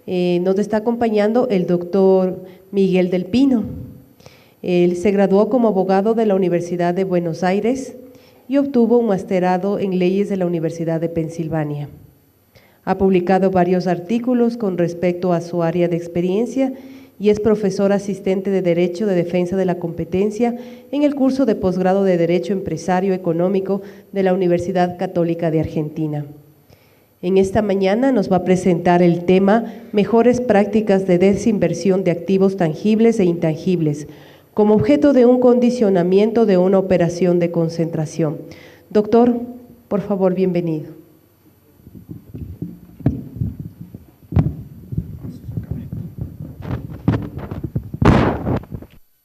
Nos está acompañando el doctor Miguel del Pino. Él se graduó como abogado de la Universidad de Buenos Aires y obtuvo un masterado en leyes de la Universidad de Pensilvania. Ha publicado varios artículos con respecto a su área de experiencia y es profesor asistente de Derecho de Defensa de la Competencia en el curso de posgrado de Derecho Empresario Económico de la Universidad Católica de Argentina. En esta mañana nos va a presentar el tema Mejores prácticas de desinversión de activos tangibles e intangibles, como objeto de un condicionamiento de una operación de concentración. Doctor, por favor, bienvenido.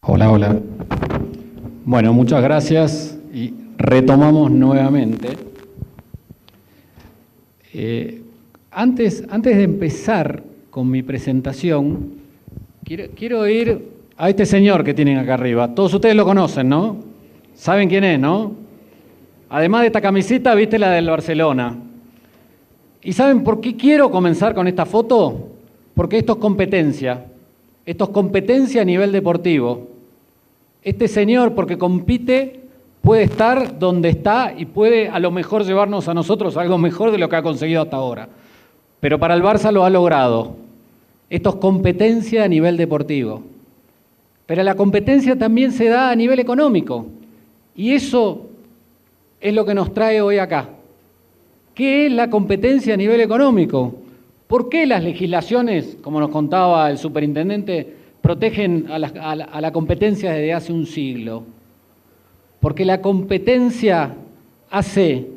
Hola. Bueno, muchas gracias y retomamos nuevamente. Antes de empezar con mi presentación, quiero ir a este señor que tienen acá arriba. Todos ustedes lo conocen, ¿no? ¿Saben quién es, no? Además de esta camiseta, viste la del Barcelona. ¿Y saben por qué quiero comenzar con esta foto? Porque esto es competencia. Esto es competencia a nivel deportivo. Este señor, porque compite, puede estar donde está y puede a lo mejor llevarnos a nosotros algo mejor de lo que ha conseguido hasta ahora. Pero para el Barça lo ha logrado. Esto es competencia a nivel deportivo. Pero la competencia también se da a nivel económico. Y eso es lo que nos trae hoy acá. ¿Qué es la competencia a nivel económico? ¿Por qué las legislaciones, como nos contaba el superintendente, protegen a la competencia desde hace un siglo? Porque la competencia hace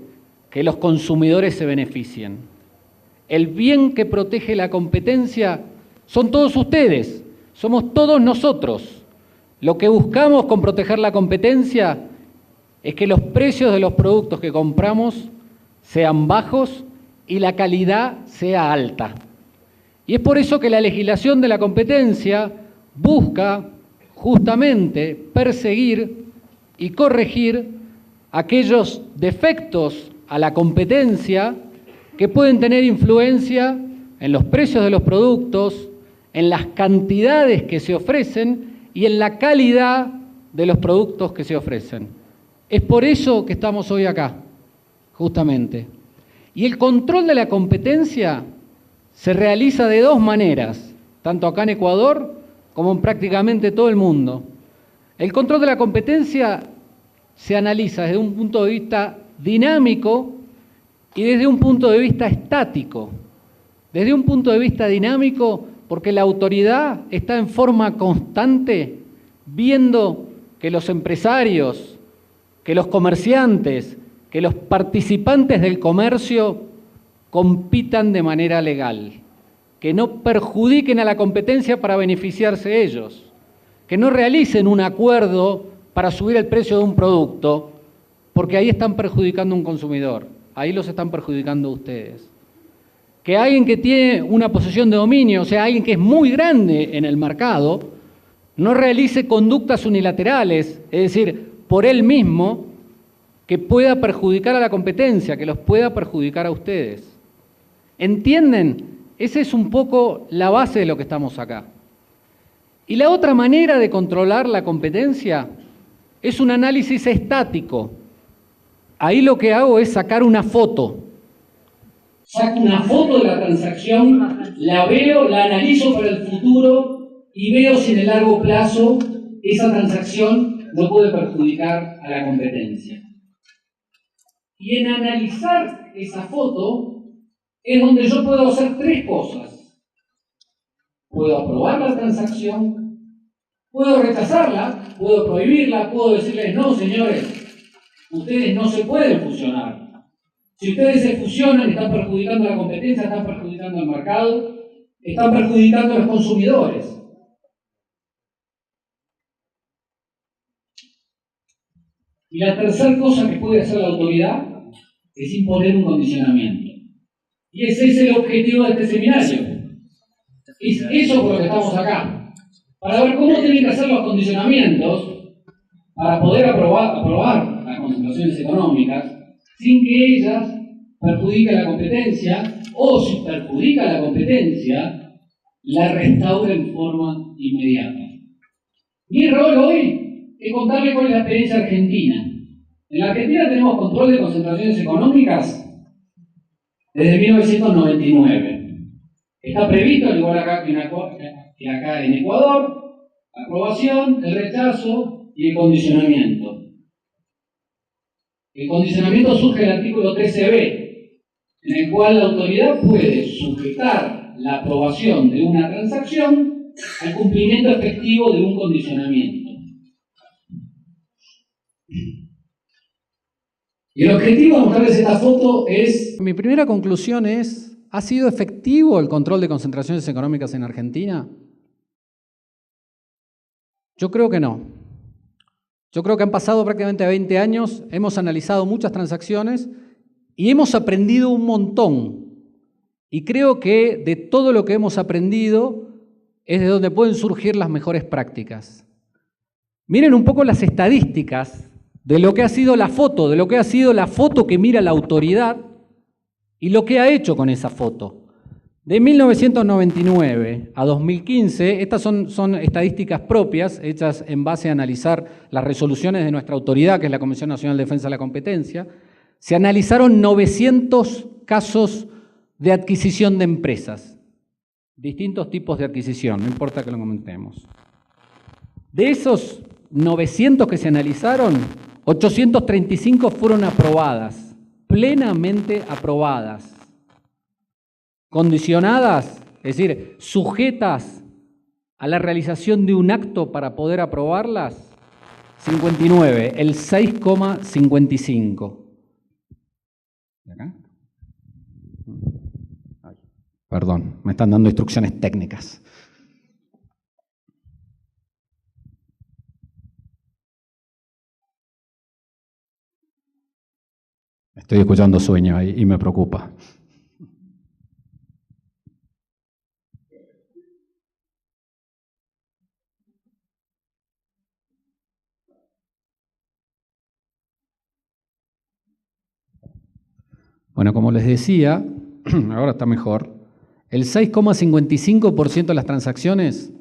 que los consumidores se beneficien. El bien que protege la competencia son todos ustedes, somos todos nosotros. Lo que buscamos con proteger la competencia es que los precios de los productos que compramos sean bajos y la calidad sea alta. Y es por eso que la legislación de la competencia busca justamente perseguir y corregir aquellos defectos a la competencia que pueden tener influencia en los precios de los productos, en las cantidades que se ofrecen y en la calidad de los productos que se ofrecen. Es por eso que estamos hoy acá, justamente. Y el control de la competencia se realiza de dos maneras, tanto acá en Ecuador como en prácticamente todo el mundo. El control de la competencia se analiza desde un punto de vista dinámico y desde un punto de vista estático. Desde un punto de vista dinámico, porque la autoridad está en forma constante viendo que los empresarios, que los comerciantes, que los participantes del comercio compitan de manera legal, que no perjudiquen a la competencia para beneficiarse ellos, que no realicen un acuerdo para subir el precio de un producto, porque ahí están perjudicando a un consumidor, ahí los están perjudicando a ustedes. Que alguien que tiene una posición de dominio, o sea, alguien que es muy grande en el mercado, no realice conductas unilaterales, es decir, por él mismo, que pueda perjudicar a la competencia, que los pueda perjudicar a ustedes. ¿Entienden? Esa es un poco la base de lo que estamos acá. Y la otra manera de controlar la competencia es un análisis estático. Ahí lo que hago es sacar una foto. Saco una foto de la transacción, la veo, la analizo para el futuro y veo si en el largo plazo esa transacción no puede perjudicar a la competencia. Y en analizar esa foto es donde yo puedo hacer tres cosas. Puedo aprobar la transacción, puedo rechazarla, puedo prohibirla, puedo decirles, no señores, ustedes no se pueden fusionar. Si ustedes se fusionan, están perjudicando a la competencia, están perjudicando al mercado, están perjudicando a los consumidores. Y la tercera cosa que puede hacer la autoridad es imponer un condicionamiento. Y ese es el objetivo de este seminario. Es eso por lo que estamos acá. Para ver cómo tienen que hacer los condicionamientos para poder aprobar las concentraciones económicas sin que ellas perjudiquen la competencia, o si perjudica la competencia, la restaure en forma inmediata. Mi rol hoy es contarle cuál es la experiencia argentina. En la Argentina tenemos control de concentraciones económicas desde 1999. Está previsto, al igual que acá en Ecuador, la aprobación, el rechazo y el condicionamiento. El condicionamiento surge del artículo 13b, en el cual la autoridad puede sujetar la aprobación de una transacción al cumplimiento efectivo de un condicionamiento. Y el objetivo de mostrarles esta foto es... Mi primera conclusión es, ¿ha sido efectivo el control de concentraciones económicas en Argentina? Yo creo que no. Yo creo que han pasado prácticamente 20 años, hemos analizado muchas transacciones y hemos aprendido un montón. Y creo que de todo lo que hemos aprendido es de donde pueden surgir las mejores prácticas. Miren un poco las estadísticas de lo que ha sido la foto, de lo que ha sido la foto que mira la autoridad y lo que ha hecho con esa foto. De 1999 a 2015, estas son estadísticas propias, hechas en base a analizar las resoluciones de nuestra autoridad, que es la Comisión Nacional de Defensa de la Competencia. Se analizaron 900 casos de adquisición de empresas, distintos tipos de adquisición, no importa que lo comentemos. De esos 900 que se analizaron, 835 fueron aprobadas, plenamente aprobadas. Condicionadas, es decir, sujetas a la realización de un acto para poder aprobarlas, 59, el 6,55. ¿Acá? Perdón, me están dando instrucciones técnicas. Estoy escuchando sueño ahí y me preocupa. Bueno, como les decía, ahora está mejor, el 6,55% de las transacciones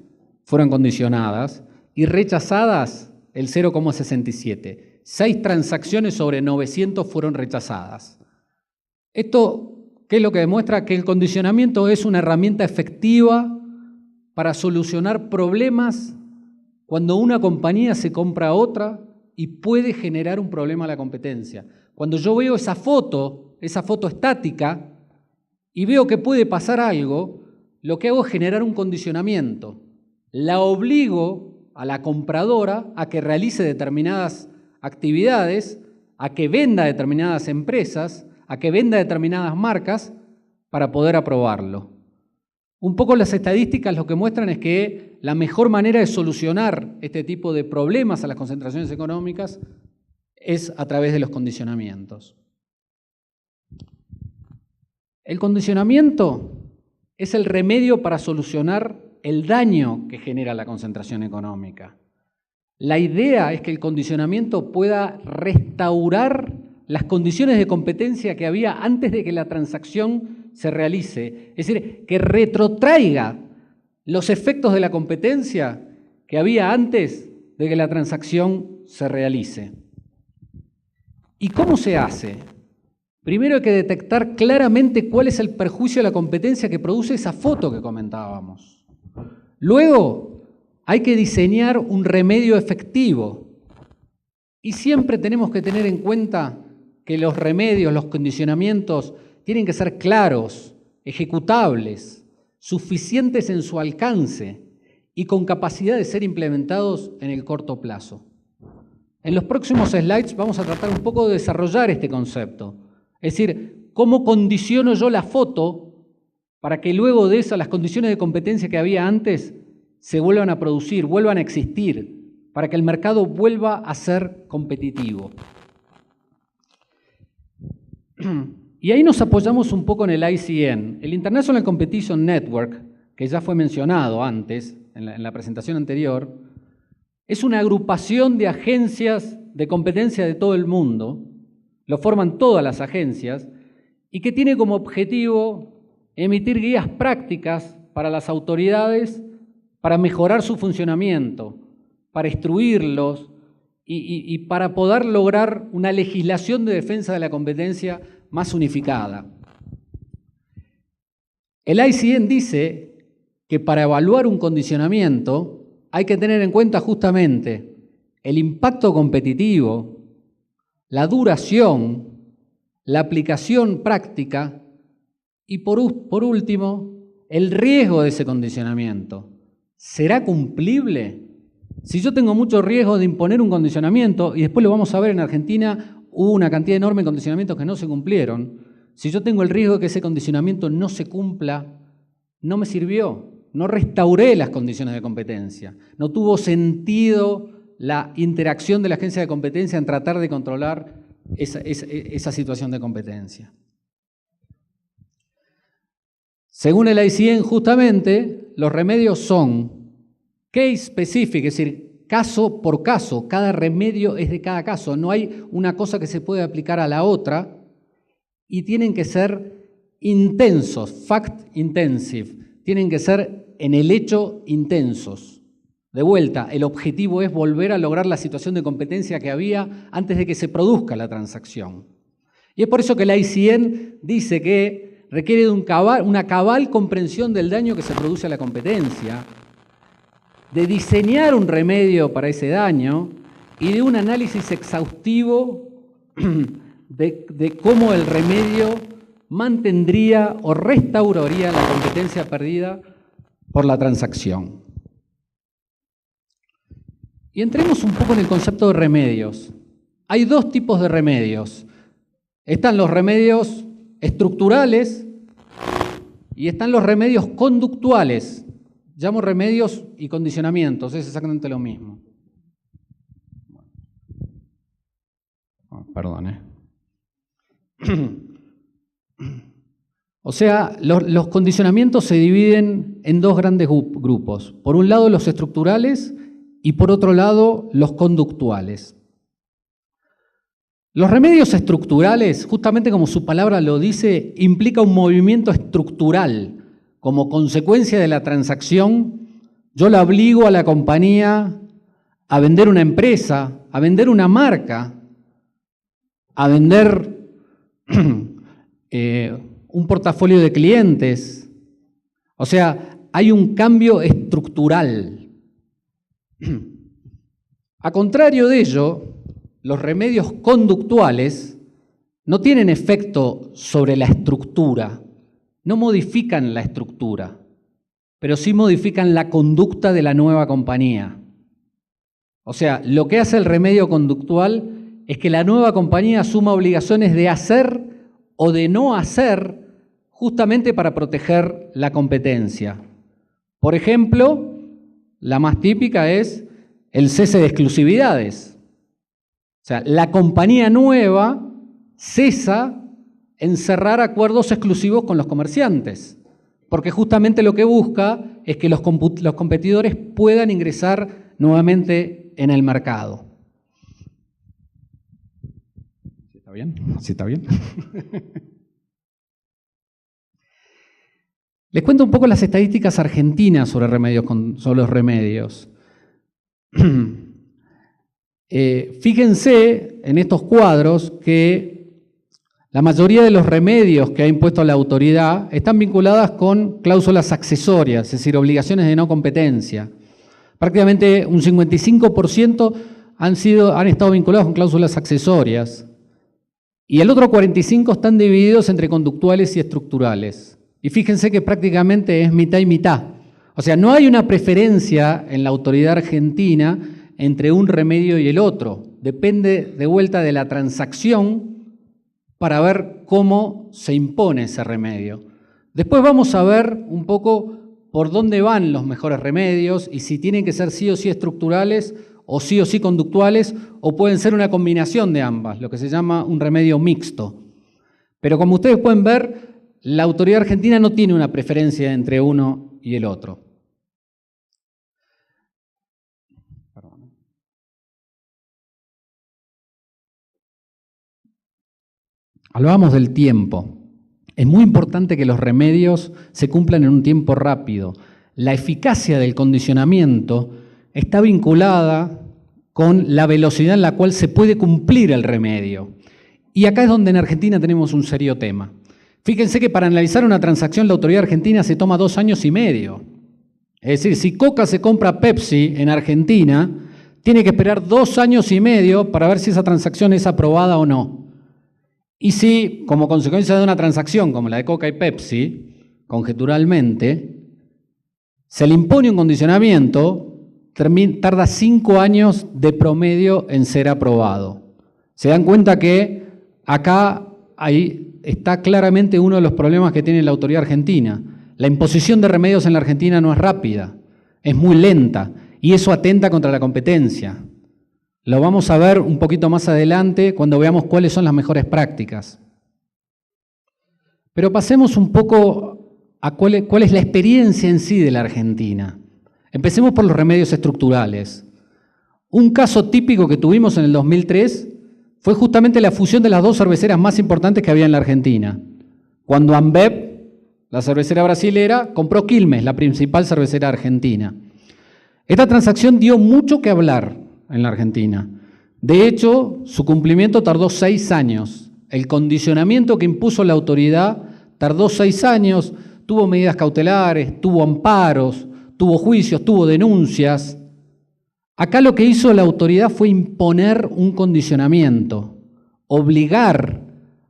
fueron condicionadas y rechazadas el 0,67%. 6 transacciones sobre 900 fueron rechazadas. Esto, ¿qué es lo que demuestra? Que el condicionamiento es una herramienta efectiva para solucionar problemas cuando una compañía se compra a otra y puede generar un problema a la competencia. Cuando yo veo esa foto estática, y veo que puede pasar algo, lo que hago es generar un condicionamiento. La obligo a la compradora a que realice determinadas actividades, a que venda determinadas empresas, a que venda determinadas marcas para poder aprobarlo. Un poco las estadísticas lo que muestran es que la mejor manera de solucionar este tipo de problemas a las concentraciones económicas es a través de los condicionamientos. El condicionamiento es el remedio para solucionar el daño que genera la concentración económica. La idea es que el condicionamiento pueda restaurar las condiciones de competencia que había antes de que la transacción se realice. Es decir, que retrotraiga los efectos de la competencia que había antes de que la transacción se realice. ¿Y cómo se hace? Primero hay que detectar claramente cuál es el perjuicio de la competencia que produce esa foto que comentábamos. Luego hay que diseñar un remedio efectivo. Y siempre tenemos que tener en cuenta que los remedios, los condicionamientos, tienen que ser claros, ejecutables, suficientes en su alcance y con capacidad de ser implementados en el corto plazo. En los próximos slides vamos a tratar un poco de desarrollar este concepto. Es decir, ¿cómo condiciono yo la foto para que luego de eso las condiciones de competencia que había antes se vuelvan a producir, vuelvan a existir, para que el mercado vuelva a ser competitivo? Y ahí nos apoyamos un poco en el ICN. El International Competition Network, que ya fue mencionado antes, en la presentación anterior, es una agrupación de agencias de competencia de todo el mundo, lo forman todas las agencias, y que tiene como objetivo emitir guías prácticas para las autoridades para mejorar su funcionamiento, para instruirlos y para poder lograr una legislación de defensa de la competencia más unificada. El ICN dice que para evaluar un condicionamiento hay que tener en cuenta justamente el impacto competitivo, la duración, la aplicación práctica y por último, el riesgo de ese condicionamiento. ¿Será cumplible? Si yo tengo mucho riesgo de imponer un condicionamiento, y después lo vamos a ver en Argentina, hubo una cantidad enorme de condicionamientos que no se cumplieron. Si yo tengo el riesgo de que ese condicionamiento no se cumpla, no me sirvió, no restauré las condiciones de competencia, no tuvo sentido la interacción de la agencia de competencia en tratar de controlar esa situación de competencia. Según el ICN, justamente, los remedios son case specific, es decir, caso por caso, cada remedio es de cada caso, no hay una cosa que se puede aplicar a la otra, y tienen que ser intensos, fact intensive, tienen que ser en el hecho intensos. De vuelta, el objetivo es volver a lograr la situación de competencia que había antes de que se produzca la transacción. Y es por eso que la ICN dice que requiere de una cabal comprensión del daño que se produce a la competencia, de diseñar un remedio para ese daño y de un análisis exhaustivo de cómo el remedio mantendría o restauraría la competencia perdida por la transacción. Y entremos un poco en el concepto de remedios. Hay dos tipos de remedios. Están los remedios estructurales y están los remedios conductuales. Llamo remedios y condicionamientos, es exactamente lo mismo. Perdón, O sea, los condicionamientos se dividen en dos grandes grupos. Por un lado, los estructurales y por otro lado, los conductuales. Los remedios estructurales, justamente como su palabra lo dice, implica un movimiento estructural. Como consecuencia de la transacción, yo la obligo a la compañía a vender una empresa, a vender una marca, a vender un portafolio de clientes. O sea, hay un cambio estructural. A contrario de ello, los remedios conductuales no tienen efecto sobre la estructura, no modifican la estructura, pero sí modifican la conducta de la nueva compañía. O sea, lo que hace el remedio conductual es que la nueva compañía asuma obligaciones de hacer o de no hacer justamente para proteger la competencia. Por ejemplo, la más típica es el cese de exclusividades. O sea, la compañía nueva cesa en cerrar acuerdos exclusivos con los comerciantes, porque justamente lo que busca es que los competidores puedan ingresar nuevamente en el mercado. ¿Sí está bien? ¿Sí está bien? Les cuento un poco las estadísticas argentinas sobre los remedios. Fíjense en estos cuadros que la mayoría de los remedios que ha impuesto la autoridad están vinculadas con cláusulas accesorias, es decir, obligaciones de no competencia. Prácticamente un 55% han estado vinculados con cláusulas accesorias y el otro 45% están divididos entre conductuales y estructurales. Y fíjense que prácticamente es mitad y mitad. O sea, no hay una preferencia en la autoridad argentina entre un remedio y el otro. Depende de vuelta de la transacción para ver cómo se impone ese remedio. Después vamos a ver un poco por dónde van los mejores remedios y si tienen que ser sí o sí estructurales o sí conductuales o pueden ser una combinación de ambas, lo que se llama un remedio mixto. Pero como ustedes pueden ver, la autoridad argentina no tiene una preferencia entre uno y el otro. Hablábamos del tiempo. Es muy importante que los remedios se cumplan en un tiempo rápido. La eficacia del condicionamiento está vinculada con la velocidad en la cual se puede cumplir el remedio. Y acá es donde en Argentina tenemos un serio tema. Fíjense que para analizar una transacción la autoridad argentina se toma 2 años y medio. Es decir, si Coca se compra Pepsi en Argentina, tiene que esperar 2 años y medio para ver si esa transacción es aprobada o no. Y si, como consecuencia de una transacción como la de Coca y Pepsi, conjeturalmente, se le impone un condicionamiento, tarda 5 años de promedio en ser aprobado. Se dan cuenta que acá ahí está claramente uno de los problemas que tiene la autoridad argentina. La imposición de remedios en la Argentina no es rápida, es muy lenta y eso atenta contra la competencia. Lo vamos a ver un poquito más adelante cuando veamos cuáles son las mejores prácticas. Pero pasemos un poco a cuál es la experiencia en sí de la Argentina. Empecemos por los remedios estructurales. Un caso típico que tuvimos en el 2003 fue justamente la fusión de las 2 cerveceras más importantes que había en la Argentina. Cuando Ambev, la cervecera brasilera, compró Quilmes, la principal cervecera argentina. Esta transacción dio mucho que hablar en la Argentina. De hecho, su cumplimiento tardó 6 años. El condicionamiento que impuso la autoridad tardó 6 años, tuvo medidas cautelares, tuvo amparos, tuvo juicios, tuvo denuncias. Acá lo que hizo la autoridad fue imponer un condicionamiento, obligar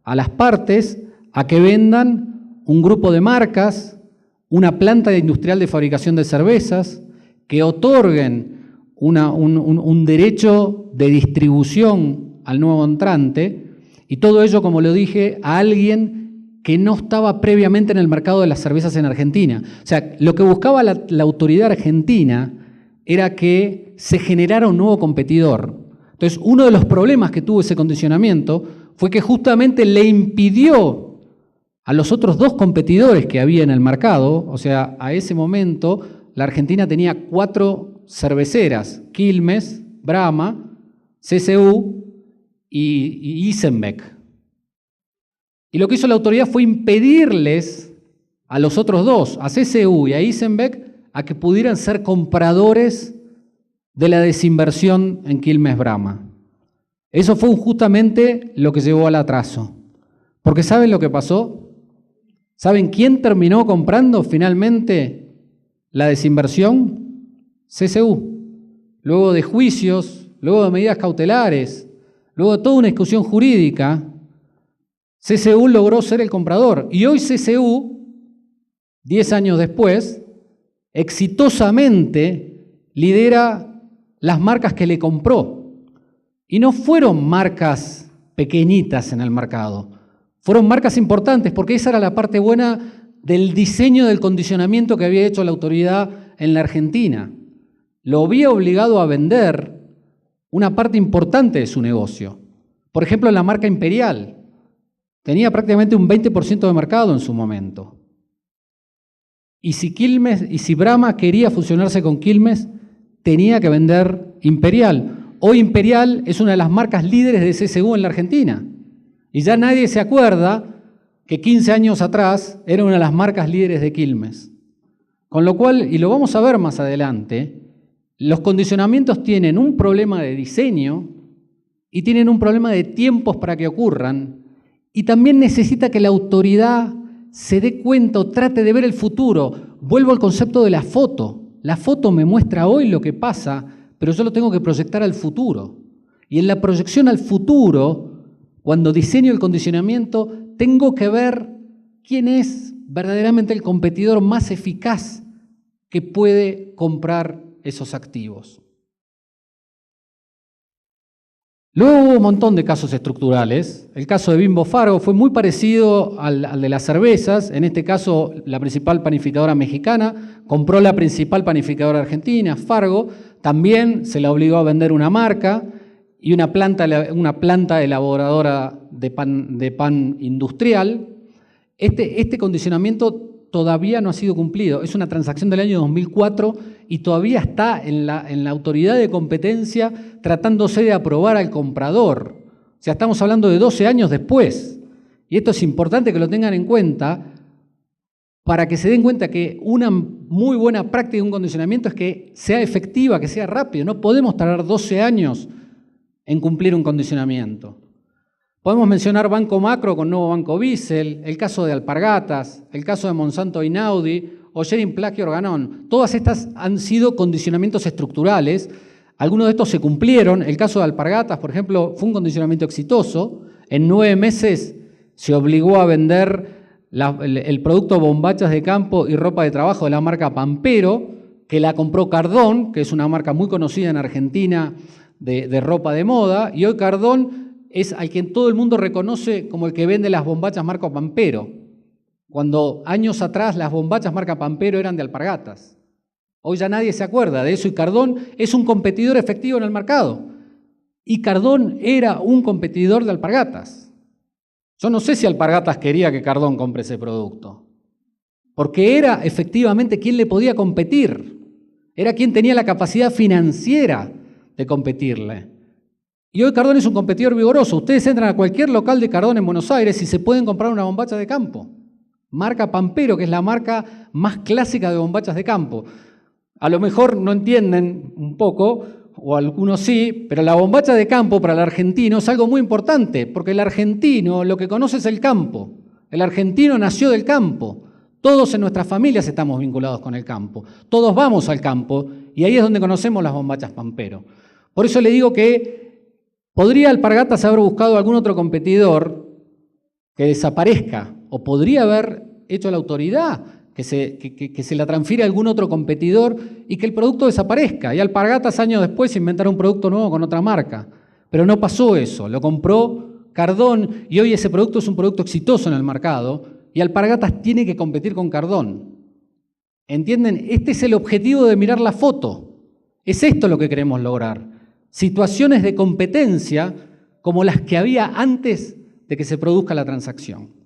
a las partes a que vendan un grupo de marcas, una planta industrial de fabricación de cervezas, que otorguen un derecho de distribución al nuevo entrante, y todo ello, como lo dije, a alguien que no estaba previamente en el mercado de las cervezas en Argentina. O sea, lo que buscaba la autoridad argentina era que se generara un nuevo competidor. Entonces, uno de los problemas que tuvo ese condicionamiento fue que justamente le impidió a los otros 2 competidores que había en el mercado, o sea, a ese momento la Argentina tenía 4 cerveceras, Quilmes, Brahma, CCU y Isenbeck. Y lo que hizo la autoridad fue impedirles a los otros 2, a CCU y a Isenbeck, a que pudieran ser compradores de la desinversión en Quilmes Brahma. Eso fue justamente lo que llevó al atraso. Porque ¿saben lo que pasó? ¿Saben quién terminó comprando finalmente la desinversión? CCU. Luego de juicios, luego de medidas cautelares, luego de toda una discusión jurídica, CCU logró ser el comprador. Y hoy CCU, 10 años después, exitosamente lidera las marcas que le compró. Y no fueron marcas pequeñitas en el mercado, fueron marcas importantes, porque esa era la parte buena del diseño del condicionamiento que había hecho la autoridad en la Argentina. Lo había obligado a vender una parte importante de su negocio. Por ejemplo, la marca Imperial tenía prácticamente un 20% de mercado en su momento. Y si Brahma quería fusionarse con Quilmes, tenía que vender Imperial. Hoy Imperial es una de las marcas líderes de CCU en la Argentina. Y ya nadie se acuerda que 15 años atrás era una de las marcas líderes de Quilmes. Con lo cual, y lo vamos a ver más adelante, los condicionamientos tienen un problema de diseño y tienen un problema de tiempos para que ocurran. Y también necesita que la autoridad se dé cuenta o trate de ver el futuro. Vuelvo al concepto de la foto. La foto me muestra hoy lo que pasa, pero yo lo tengo que proyectar al futuro. Y en la proyección al futuro, cuando diseño el condicionamiento, tengo que ver quién es verdaderamente el competidor más eficaz que puede comprar esos activos. Luego hubo un montón de casos estructurales. El caso de Bimbo Fargo fue muy parecido al de las cervezas. En este caso, la principal panificadora mexicana compró la principal panificadora argentina, Fargo. También se la obligó a vender una marca y una planta elaboradora de pan industrial. Este condicionamiento todavía no ha sido cumplido. Es una transacción del año 2004 y todavía está en la autoridad de competencia tratándose de aprobar al comprador. O sea, estamos hablando de 12 años después. Y esto es importante que lo tengan en cuenta para que se den cuenta que una muy buena práctica de un condicionamiento es que sea efectiva, que sea rápido. No podemos tardar 12 años en cumplir un condicionamiento. Podemos mencionar Banco Macro con Nuevo Banco Bisel, el caso de Alpargatas, el caso de Monsanto Inaudi o Sherin Plaque y Organon. Todas estas han sido condicionamientos estructurales. Algunos de estos se cumplieron. El caso de Alpargatas, por ejemplo, fue un condicionamiento exitoso. En 9 meses se obligó a vender el producto bombachas de campo y ropa de trabajo de la marca Pampero, que la compró Cardón, que es una marca muy conocida en Argentina de ropa de moda, y hoy Cardón es al quien todo el mundo reconoce como el que vende las bombachas marca Pampero, cuando años atrás las bombachas marca Pampero eran de Alpargatas. Hoy ya nadie se acuerda de eso y Cardón es un competidor efectivo en el mercado. Y Cardón era un competidor de Alpargatas. Yo no sé si Alpargatas quería que Cardón compre ese producto, porque era efectivamente quien le podía competir, era quien tenía la capacidad financiera de competirle. Y hoy Cardón es un competidor vigoroso. Ustedes entran a cualquier local de Cardón en Buenos Aires y se pueden comprar una bombacha de campo. Marca Pampero, que es la marca más clásica de bombachas de campo. A lo mejor no entienden un poco, o algunos sí, pero la bombacha de campo para el argentino es algo muy importante, porque el argentino lo que conoce es el campo. El argentino nació del campo. Todos en nuestras familias estamos vinculados con el campo. Todos vamos al campo y ahí es donde conocemos las bombachas Pampero. Por eso le digo que podría Alpargatas haber buscado algún otro competidor que desaparezca, o podría haber hecho la autoridad que se la transfiere a algún otro competidor y que el producto desaparezca. Y Alpargatas años después inventará un producto nuevo con otra marca. Pero no pasó eso, lo compró Cardón y hoy ese producto es un producto exitoso en el mercado y Alpargatas tiene que competir con Cardón. ¿Entienden? Este es el objetivo de mirar la foto. Es esto lo que queremos lograr. Situaciones de competencia como las que había antes de que se produzca la transacción.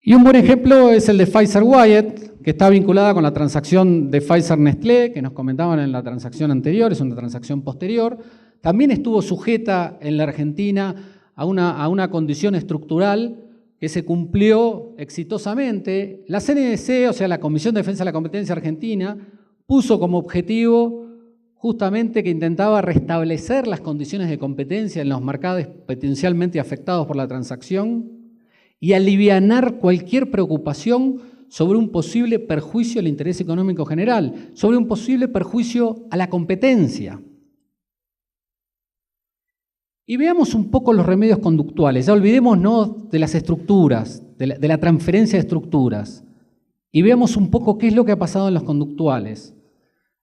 Y un buen ejemplo es el de Pfizer-Wyeth, que está vinculada con la transacción de Pfizer-Nestlé, que nos comentaban en la transacción anterior, es una transacción posterior. También estuvo sujeta en la Argentina a una condición estructural que se cumplió exitosamente. La CNDC, o sea, la Comisión de Defensa de la Competencia Argentina, puso como objetivo justamente que intentaba restablecer las condiciones de competencia en los mercados potencialmente afectados por la transacción y alivianar cualquier preocupación sobre un posible perjuicio al interés económico general, sobre un posible perjuicio a la competencia. Y veamos un poco los remedios conductuales, ya olvidémonos de las estructuras, de la transferencia de estructuras, y veamos un poco qué es lo que ha pasado en los conductuales.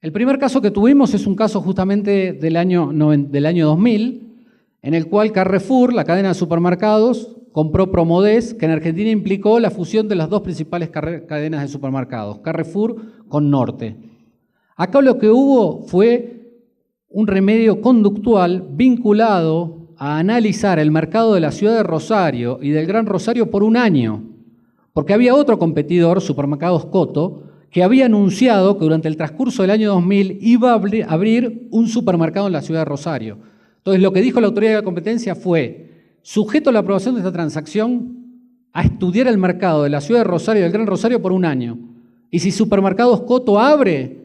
El primer caso que tuvimos es un caso justamente del año 2000, en el cual Carrefour, la cadena de supermercados, compró Promodés, que en Argentina implicó la fusión de las dos principales cadenas de supermercados, Carrefour con Norte. Acá lo que hubo fue un remedio conductual vinculado a analizar el mercado de la ciudad de Rosario y del Gran Rosario por un año, porque había otro competidor, Supermercados Coto, que había anunciado que durante el transcurso del año 2000 iba a abrir un supermercado en la ciudad de Rosario. Entonces, lo que dijo la autoridad de la competencia fue: sujeto a la aprobación de esta transacción, a estudiar el mercado de la ciudad de Rosario y del Gran Rosario por un año. Y si Supermercados Coto abre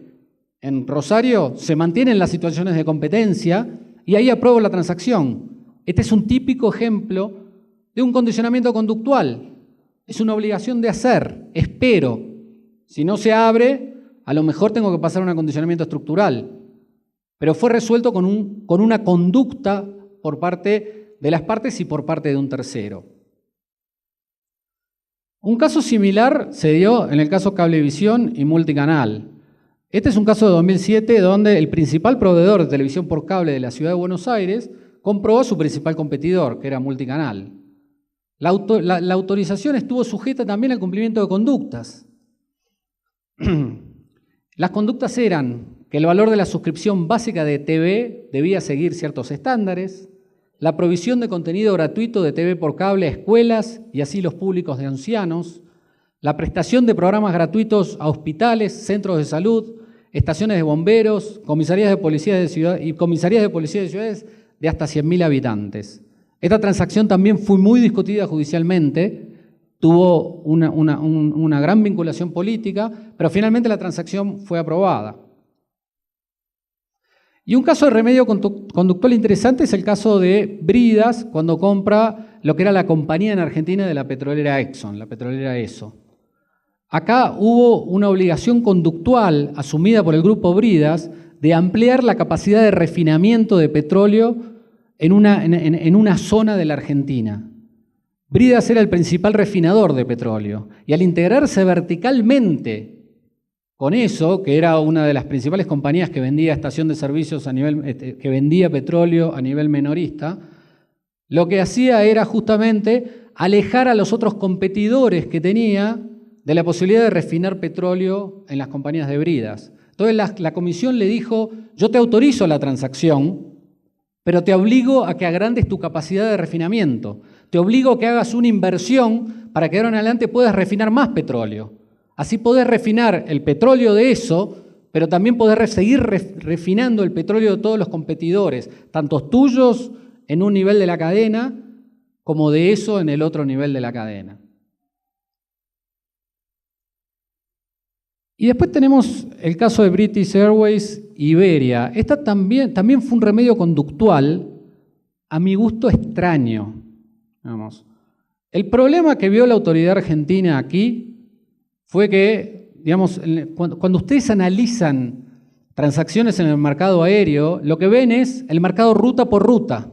en Rosario, se mantienen las situaciones de competencia y ahí apruebo la transacción. Este es un típico ejemplo de un condicionamiento conductual. Es una obligación de hacer. Espero. Si no se abre, a lo mejor tengo que pasar a un acondicionamiento estructural. Pero fue resuelto con una conducta por parte de las partes y por parte de un tercero. Un caso similar se dio en el caso Cablevisión y Multicanal. Este es un caso de 2007 donde el principal proveedor de televisión por cable de la ciudad de Buenos Aires compró a su principal competidor, que era Multicanal. La autorización estuvo sujeta también al cumplimiento de conductas. Las conductas eran que el valor de la suscripción básica de TV debía seguir ciertos estándares, la provisión de contenido gratuito de TV por cable a escuelas y asilos públicos de ancianos, la prestación de programas gratuitos a hospitales, centros de salud, estaciones de bomberos, comisarías de policía de ciudades y comisarías de policía de ciudades de hasta 100.000 habitantes. Esta transacción también fue muy discutida judicialmente, tuvo una gran vinculación política, pero finalmente la transacción fue aprobada. Y un caso de remedio conductual interesante es el caso de Bridas, cuando compra lo que era la compañía en Argentina de la petrolera Exxon, la petrolera ESO. Acá hubo una obligación conductual asumida por el grupo Bridas de ampliar la capacidad de refinamiento de petróleo en una zona de la Argentina. Bridas era el principal refinador de petróleo y al integrarse verticalmente con eso, que era una de las principales compañías que vendía estación de servicios que vendía petróleo a nivel minorista, lo que hacía era justamente alejar a los otros competidores que tenía de la posibilidad de refinar petróleo en las compañías de Bridas. Entonces la comisión le dijo, yo te autorizo la transacción, pero te obligo a que agrandes tu capacidad de refinamiento. Te obligo a que hagas una inversión para que ahora en adelante puedas refinar más petróleo. Así podés refinar el petróleo de eso, pero también podés seguir refinando el petróleo de todos los competidores, tanto tuyos en un nivel de la cadena, como de eso en el otro nivel de la cadena. Y después tenemos el caso de British Airways, Iberia. Esta también fue un remedio conductual, a mi gusto extraño. Vamos. El problema que vio la autoridad argentina aquí fue que, digamos, cuando ustedes analizan transacciones en el mercado aéreo, lo que ven es el mercado ruta por ruta.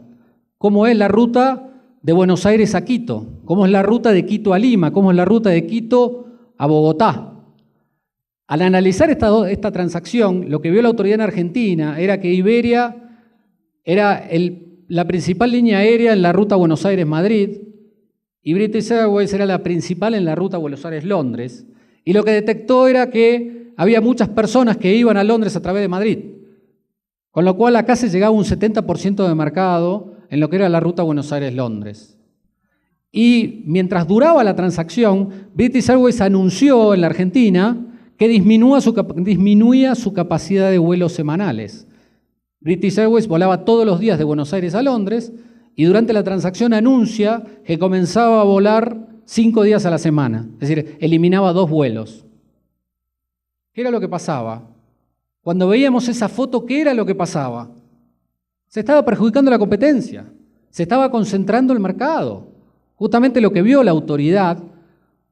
Cómo es la ruta de Buenos Aires a Quito, cómo es la ruta de Quito a Lima, cómo es la ruta de Quito a Bogotá. Al analizar esta transacción, lo que vio la autoridad en Argentina era que Iberia era la principal línea aérea en la ruta Buenos Aires-Madrid y British Airways era la principal en la ruta Buenos Aires-Londres. Y lo que detectó era que había muchas personas que iban a Londres a través de Madrid. Con lo cual acá se llegaba a un 70% de mercado en lo que era la ruta Buenos Aires-Londres. Y mientras duraba la transacción, British Airways anunció en la Argentina que disminuía su capacidad de vuelos semanales. British Airways volaba todos los días de Buenos Aires a Londres y durante la transacción anuncia que comenzaba a volar 5 días a la semana, es decir, eliminaba 2 vuelos. ¿Qué era lo que pasaba? Cuando veíamos esa foto, ¿qué era lo que pasaba? Se estaba perjudicando la competencia, se estaba concentrando el mercado. Justamente lo que vio la autoridad,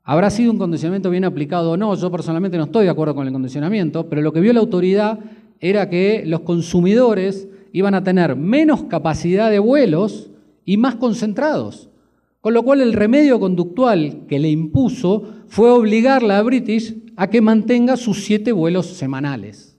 habrá sido un condicionamiento bien aplicado o no, yo personalmente no estoy de acuerdo con el condicionamiento, pero lo que vio la autoridad era que los consumidores iban a tener menos capacidad de vuelos y más concentrados. Con lo cual el remedio conductual que le impuso fue obligarla a British a que mantenga sus 7 vuelos semanales.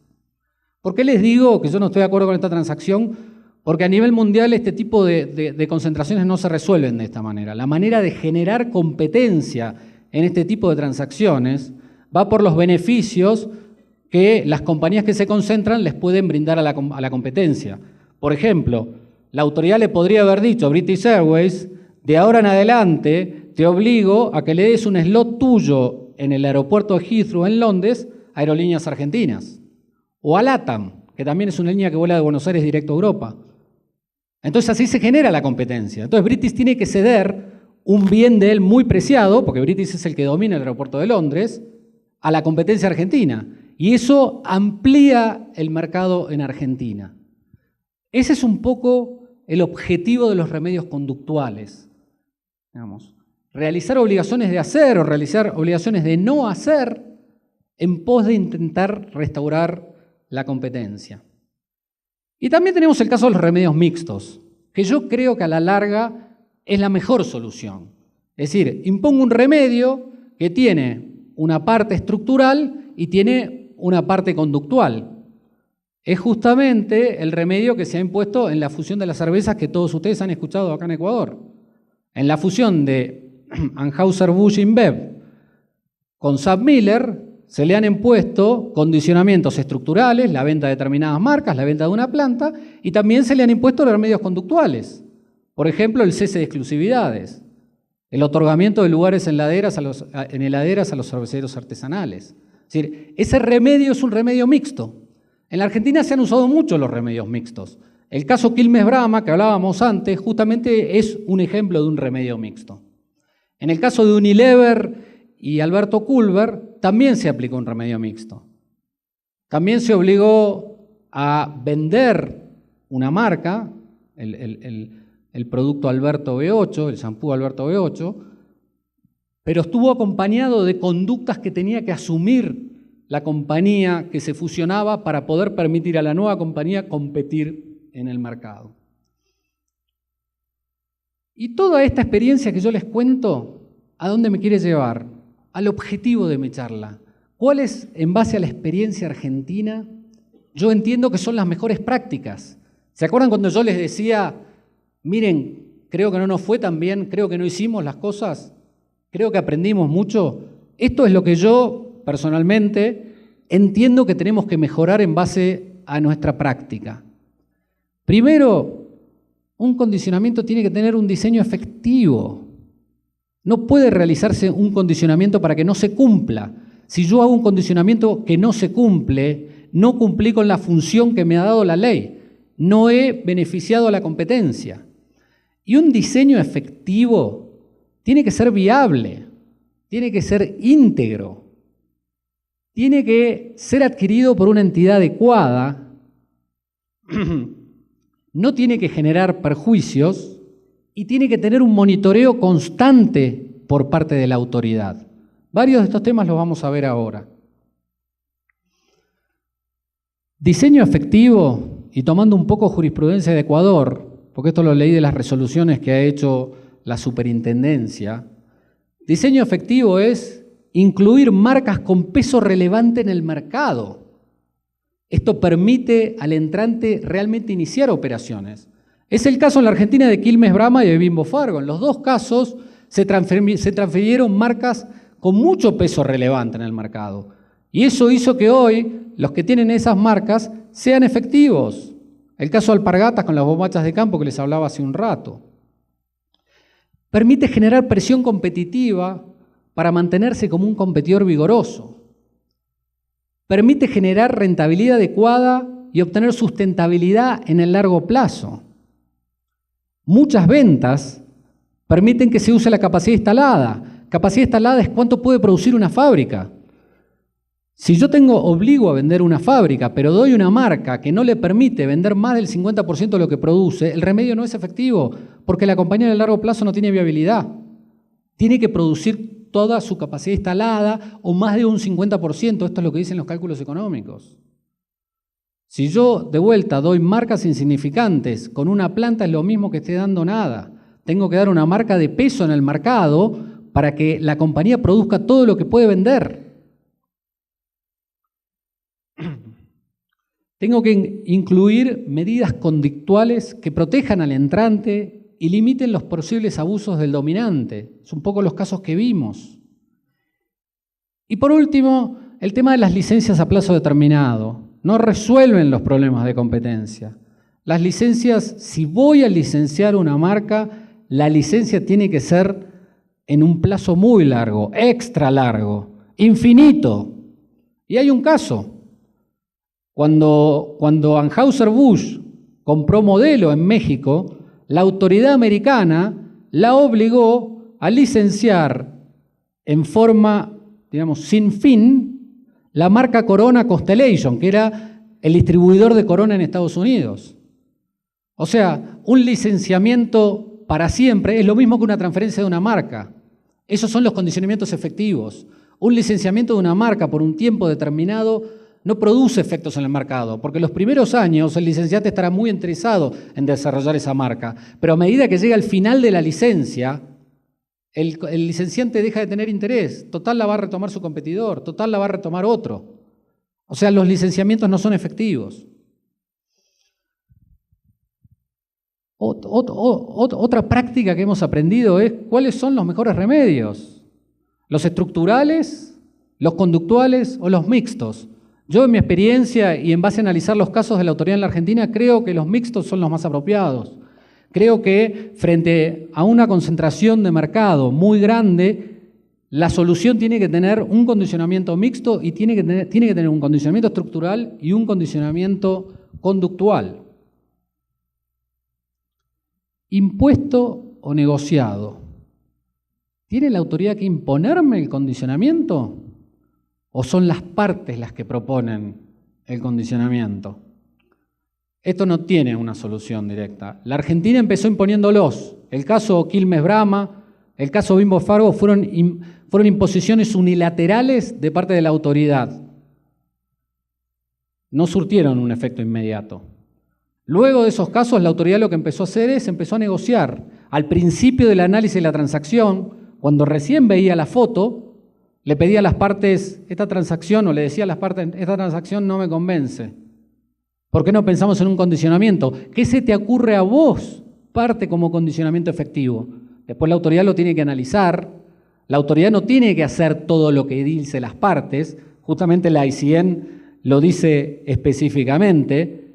¿Por qué les digo que yo no estoy de acuerdo con esta transacción? Porque a nivel mundial este tipo de concentraciones no se resuelven de esta manera. La manera de generar competencia en este tipo de transacciones va por los beneficios que las compañías que se concentran les pueden brindar a la competencia. Por ejemplo, la autoridad le podría haber dicho a British Airways: de ahora en adelante te obligo a que le des un slot tuyo en el aeropuerto de Heathrow en Londres a Aerolíneas Argentinas. O a LATAM, que también es una línea que vuela de Buenos Aires directo a Europa. Entonces así se genera la competencia. Entonces British tiene que ceder un bien de él muy preciado, porque British es el que domina el aeropuerto de Londres, a la competencia argentina. Y eso amplía el mercado en Argentina. Ese es un poco el objetivo de los remedios conductuales. Digamos, realizar obligaciones de hacer o realizar obligaciones de no hacer en pos de intentar restaurar la competencia. Y también tenemos el caso de los remedios mixtos, que yo creo que a la larga es la mejor solución. Es decir, impongo un remedio que tiene una parte estructural y tiene una parte conductual. Es justamente el remedio que se ha impuesto en la fusión de las cervezas que todos ustedes han escuchado acá en Ecuador. En la fusión de Anheuser-Busch InBev con SABMiller se le han impuesto condicionamientos estructurales, la venta de determinadas marcas, la venta de una planta, y también se le han impuesto los remedios conductuales. Por ejemplo, el cese de exclusividades, el otorgamiento de lugares en heladeras a los cerveceros artesanales. Es decir, ese remedio es un remedio mixto. En la Argentina se han usado mucho los remedios mixtos. El caso Quilmes-Brahma, que hablábamos antes, justamente es un ejemplo de un remedio mixto. En el caso de Unilever y Alberto Culver, también se aplicó un remedio mixto. También se obligó a vender una marca, el producto Alberto B8, el shampoo Alberto B8, pero estuvo acompañado de conductas que tenía que asumir la compañía que se fusionaba para poder permitir a la nueva compañía competir en el mercado. Y toda esta experiencia que yo les cuento, ¿a dónde me quiere llevar? Al objetivo de mi charla. ¿Cuál es, en base a la experiencia argentina, yo entiendo que son las mejores prácticas? ¿Se acuerdan cuando yo les decía, miren, creo que no nos fue tan bien, creo que no hicimos las cosas, creo que aprendimos mucho? Esto es lo que yo, personalmente, entiendo que tenemos que mejorar en base a nuestra práctica. Primero, un condicionamiento tiene que tener un diseño efectivo. No puede realizarse un condicionamiento para que no se cumpla. Si yo hago un condicionamiento que no se cumple, no cumplí con la función que me ha dado la ley. No he beneficiado a la competencia. Y un diseño efectivo tiene que ser viable, tiene que ser íntegro, tiene que ser adquirido por una entidad adecuada, no tiene que generar perjuicios y tiene que tener un monitoreo constante por parte de la autoridad. Varios de estos temas los vamos a ver ahora. Diseño efectivo, y tomando un poco jurisprudencia de Ecuador, porque esto lo leí de las resoluciones que ha hecho la superintendencia, diseño efectivo es incluir marcas con peso relevante en el mercado. Esto permite al entrante realmente iniciar operaciones. Es el caso en la Argentina de Quilmes-Brahma y de Bimbo Fargo. En los dos casos se transfirieron marcas con mucho peso relevante en el mercado. Y eso hizo que hoy los que tienen esas marcas sean efectivos. El caso de Alpargatas con las bombachas de campo que les hablaba hace un rato. Permite generar presión competitiva para mantenerse como un competidor vigoroso. Permite generar rentabilidad adecuada y obtener sustentabilidad en el largo plazo. Muchas ventas permiten que se use la capacidad instalada. Capacidad instalada es cuánto puede producir una fábrica. Si yo obligo a vender una fábrica, pero doy una marca que no le permite vender más del 50% de lo que produce, el remedio no es efectivo, porque la compañía en el largo plazo no tiene viabilidad. Tiene que producir toda su capacidad instalada o más de un 50%, esto es lo que dicen los cálculos económicos. Si yo de vuelta doy marcas insignificantes con una planta es lo mismo que esté dando nada. Tengo que dar una marca de peso en el mercado para que la compañía produzca todo lo que puede vender. Tengo que incluir medidas conductuales que protejan al entrante y limiten los posibles abusos del dominante. Es un poco los casos que vimos. Y por último, el tema de las licencias a plazo determinado. No resuelven los problemas de competencia. Las licencias, si voy a licenciar una marca, la licencia tiene que ser en un plazo muy largo, extra largo, infinito. Y hay un caso. Cuando Anheuser-Busch compró Modelo en México, la autoridad americana la obligó a licenciar en forma, digamos, sin fin, la marca Corona Constellation, que era el distribuidor de Corona en Estados Unidos. O sea, un licenciamiento para siempre es lo mismo que una transferencia de una marca. Esos son los condicionamientos efectivos. Un licenciamiento de una marca por un tiempo determinado no produce efectos en el mercado, porque los primeros años el licenciante estará muy interesado en desarrollar esa marca, pero a medida que llega al final de la licencia, el licenciante deja de tener interés, total la va a retomar su competidor, total la va a retomar otro. O sea, los licenciamientos no son efectivos. Otra práctica que hemos aprendido es cuáles son los mejores remedios, los estructurales, los conductuales o los mixtos. Yo en mi experiencia y en base a analizar los casos de la autoridad en la Argentina, creo que los mixtos son los más apropiados. Creo que frente a una concentración de mercado muy grande, la solución tiene que tener un condicionamiento mixto y tiene que tener un condicionamiento estructural y un condicionamiento conductual. impuesto o negociado. ¿Tiene la autoridad que imponerme el condicionamiento? ¿O son las partes las que proponen el condicionamiento? Esto no tiene una solución directa. La Argentina empezó imponiéndolos. El caso Quilmes Brahma, el caso Bimbo Fargo fueron imposiciones unilaterales de parte de la autoridad. No surtieron un efecto inmediato. Luego de esos casos, la autoridad lo que empezó a hacer es empezó a negociar. Al principio del análisis de la transacción, cuando recién veía la foto, le pedía a las partes esta transacción, o le decía a las partes, esta transacción no me convence. ¿Por qué no pensamos en un condicionamiento? ¿Qué se te ocurre a vos, parte como condicionamiento efectivo? Después la autoridad lo tiene que analizar. La autoridad no tiene que hacer todo lo que dice las partes. Justamente la ICN lo dice específicamente.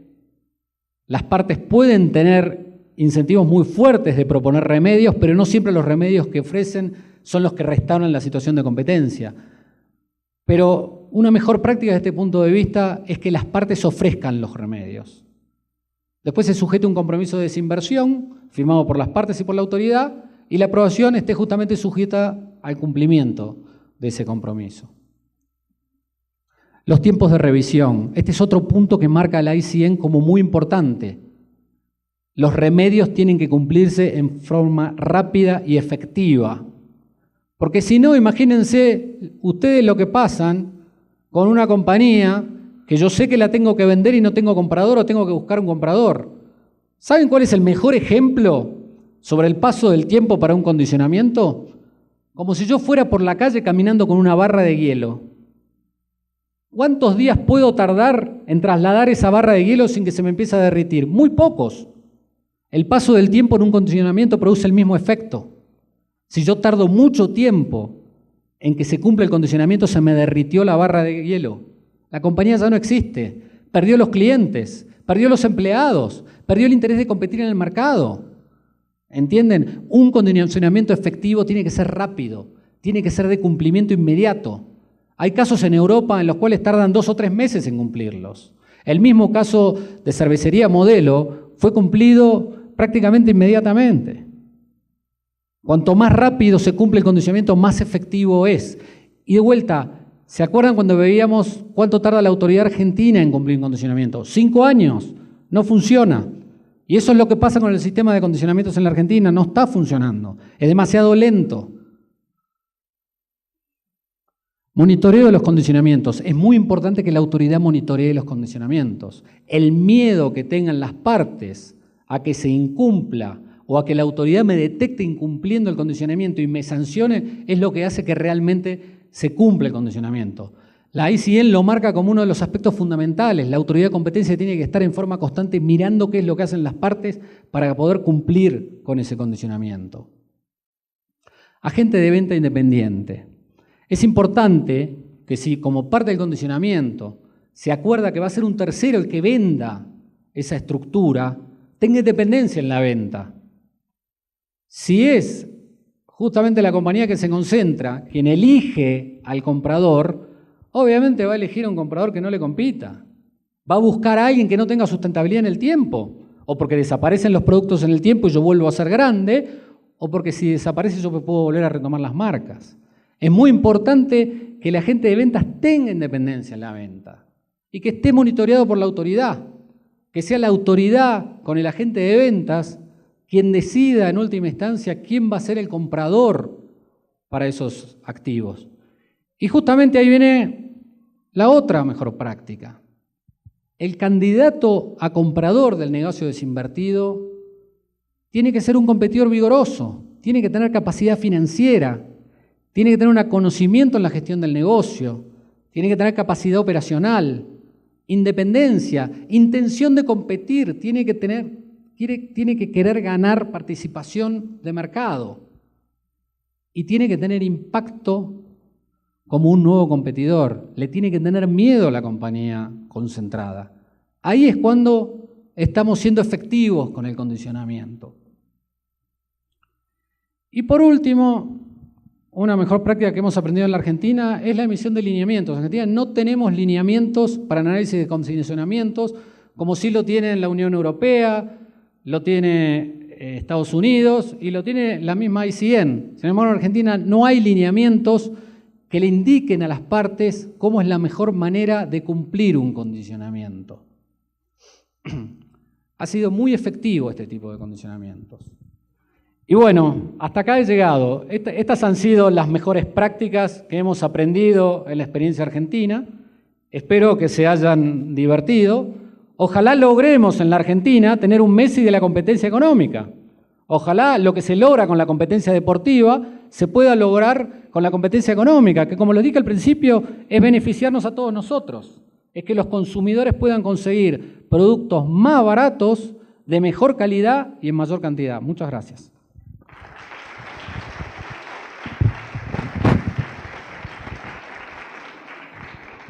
Las partes pueden tener incentivos muy fuertes de proponer remedios, pero no siempre los remedios que ofrecen son los que restauran la situación de competencia. Pero una mejor práctica desde este punto de vista es que las partes ofrezcan los remedios. Después se sujete un compromiso de desinversión firmado por las partes y por la autoridad, y la aprobación esté justamente sujeta al cumplimiento de ese compromiso. Los tiempos de revisión. Este es otro punto que marca la ICN como muy importante. Los remedios tienen que cumplirse en forma rápida y efectiva. Porque si no, imagínense ustedes lo que pasan con una compañía que yo sé que la tengo que vender y no tengo comprador o tengo que buscar un comprador. ¿Saben cuál es el mejor ejemplo sobre el paso del tiempo para un condicionamiento? Como si yo fuera por la calle caminando con una barra de hielo. ¿Cuántos días puedo tardar en trasladar esa barra de hielo sin que se me empiece a derretir? Muy pocos. El paso del tiempo en un condicionamiento produce el mismo efecto. Si yo tardo mucho tiempo en que se cumpla el condicionamiento, se me derritió la barra de hielo. La compañía ya no existe. Perdió los clientes, perdió los empleados, perdió el interés de competir en el mercado. ¿Entienden? Un condicionamiento efectivo tiene que ser rápido, tiene que ser de cumplimiento inmediato. Hay casos en Europa en los cuales tardan 2 o 3 meses en cumplirlos. El mismo caso de Cervecería Modelo fue cumplido prácticamente inmediatamente. Cuanto más rápido se cumple el condicionamiento, más efectivo es. Y de vuelta, ¿se acuerdan cuando veíamos cuánto tarda la autoridad argentina en cumplir un condicionamiento? 5 años, no funciona. Y eso es lo que pasa con el sistema de condicionamientos en la Argentina, no está funcionando, es demasiado lento. Monitoreo de los condicionamientos. Es muy importante que la autoridad monitoree los condicionamientos. El miedo que tengan las partes a que se incumpla o a que la autoridad me detecte incumpliendo el condicionamiento y me sancione es lo que hace que realmente se cumpla el condicionamiento. La ICN lo marca como uno de los aspectos fundamentales. La autoridad de competencia tiene que estar en forma constante mirando qué es lo que hacen las partes para poder cumplir con ese condicionamiento. Agente de venta independiente. Es importante que si como parte del condicionamiento se acuerda que va a ser un tercero el que venda esa estructura, tenga independencia en la venta. Si es justamente la compañía que se concentra quien elige al comprador, obviamente va a elegir a un comprador que no le compita. Va a buscar a alguien que no tenga sustentabilidad en el tiempo, o porque desaparecen los productos en el tiempo y yo vuelvo a ser grande, o porque si desaparece yo me puedo volver a retomar las marcas. Es muy importante que el agente de ventas tenga independencia en la venta y que esté monitoreado por la autoridad, que sea la autoridad con el agente de ventas quien decida en última instancia quién va a ser el comprador para esos activos. Y justamente ahí viene la otra mejor práctica. El candidato a comprador del negocio desinvertido tiene que ser un competidor vigoroso, tiene que tener capacidad financiera, tiene que tener un conocimiento en la gestión del negocio, tiene que tener capacidad operacional, independencia, intención de competir, tiene que querer ganar participación de mercado y tiene que tener impacto como un nuevo competidor, le tiene que tener miedo a la compañía concentrada. Ahí es cuando estamos siendo efectivos con el condicionamiento. Y por último, una mejor práctica que hemos aprendido en la Argentina es la emisión de lineamientos. En Argentina no tenemos lineamientos para análisis de condicionamientos, como sí lo tiene la Unión Europea, lo tiene Estados Unidos y lo tiene la misma ICN. Sin embargo, en Argentina no hay lineamientos que le indiquen a las partes cómo es la mejor manera de cumplir un condicionamiento. Ha sido muy efectivo este tipo de condicionamientos. Y bueno, hasta acá he llegado. Estas han sido las mejores prácticas que hemos aprendido en la experiencia argentina. Espero que se hayan divertido. Ojalá logremos en la Argentina tener un Messi de la competencia económica. Ojalá lo que se logra con la competencia deportiva se pueda lograr con la competencia económica, que como lo dije al principio, es beneficiarnos a todos nosotros. Es que los consumidores puedan conseguir productos más baratos, de mejor calidad y en mayor cantidad. Muchas gracias.